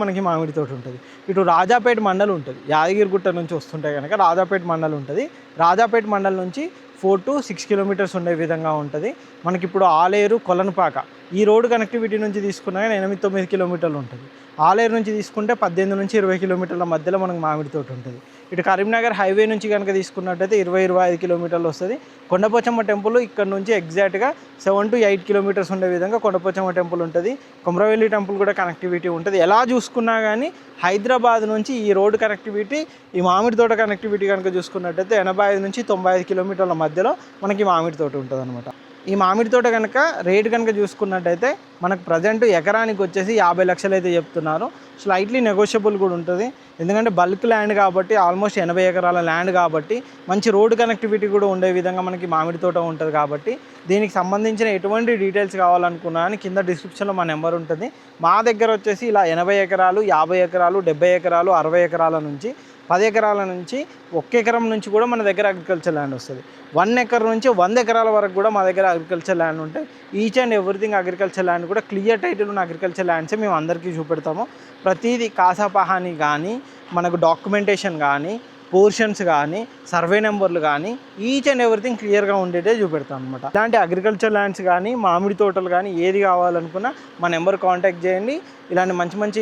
మనకి మామిడి తోట ఉంటుంది. ఇటు రాజాపేట మండలం ఉంటుంది, యాదగిరిగుట్ట నుంచి వస్తుంటే కనుక రాజాపేట మండలం ఉంటుంది. రాజాపేట మండలం నుంచి 4 to 6 కిలోమీటర్స్ ఉండే విధంగా ఉంటుంది. మనకి ఇప్పుడు ఆలేరు కొలనుపాక ఈ రోడ్డు కనెక్టివిటీ నుంచి తీసుకున్నా కానీ 8-9 కిలోమీటర్లు ఉంటుంది. ఆలేరు నుంచి తీసుకుంటే 18 నుంచి 20 కిలోమీటర్ల మధ్యలో మనకు మామిడి తోట ఉంటుంది. ఇటు కరీంనగర్ హైవే నుంచి కనుక తీసుకున్నట్టయితే 20-25 కిలోమీటర్లు వస్తుంది. కొండపోచమ్మ టెంపుల్ ఇక్కడ నుంచి ఎగ్జాక్ట్గా 7 to 8 కిలోమీటర్స్ ఉండే విధంగా కొండపోచమ్మ టెంపుల్ ఉంటుంది. కొమరవెల్లి టెంపుల్ కూడా కనెక్టివిటీ ఉంటుంది. ఎలా చూసుకున్నా కానీ హైదరాబాద్ నుంచి ఈ రోడ్డు కనెక్టివిటీ, ఈ మామిడి తోట కనెక్టివిటీ కనుక చూసుకున్నట్టయితే 85 నుంచి 95 కిలోమీటర్ల మధ్యలో మనకి మామిడి తోట ఉంటుంది అనమాట. ఈ మామిడి తోట కనుక రేటు కనుక చూసుకున్నట్టయితే మనకు ప్రజెంట్ ఎకరానికి వచ్చేసి 50 లక్షలు అయితే చెప్తున్నారు. స్లైట్లీ నెగోషియబుల్ కూడా ఉంటుంది. ఎందుకంటే బల్క్ ల్యాండ్ కాబట్టి, ఆల్మోస్ట్ 80 ఎకరాల ల్యాండ్ కాబట్టి మంచి రోడ్డు కనెక్టివిటీ కూడా ఉండే విధంగా మనకి మామిడి తోట ఉంటుంది. కాబట్టి దీనికి సంబంధించిన ఎటువంటి డీటెయిల్స్ కావాలనుకున్నా అని కింద డిస్క్రిప్షన్లో మా నెంబర్ ఉంటుంది. మా దగ్గర వచ్చేసి ఇలా 80 ఎకరాలు, 50 ఎకరాలు, 70 ఎకరాలు, 60 ఎకరాల నుంచి 10 ఎకరాల నుంచి 1 ఎకరం నుంచి కూడా మన దగ్గర అగ్రికల్చర్ ల్యాండ్ వస్తుంది. 1 ఎకర్ నుంచి 100 ఎకరాల వరకు కూడా మా దగ్గర అగ్రికల్చర్ ల్యాండ్ ఉంటాయి. Each and everything agriculture land కూడా క్లియర్ టైటిల్ ఉన్న అగ్రికల్చర్ ల్యాండ్సే మేము అందరికీ చూపెడతాము. ప్రతిదీ కాసాపహాని కానీ, మనకు డాక్యుమెంటేషన్ కానీ, పోర్షన్స్ కానీ, సర్వే నెంబర్లు కానీ ఈచ్ అండ్ ఎవ్రీథింగ్ క్లియర్గా ఉండేటే చూపెడతాం అనమాట. ఇలాంటి అగ్రికల్చర్ ల్యాండ్స్ కానీ, మామిడి తోటలు కానీ ఏది కావాలనుకున్నా మా నెంబర్ కాంటాక్ట్ చేయండి. ఇలాంటి మంచి మంచి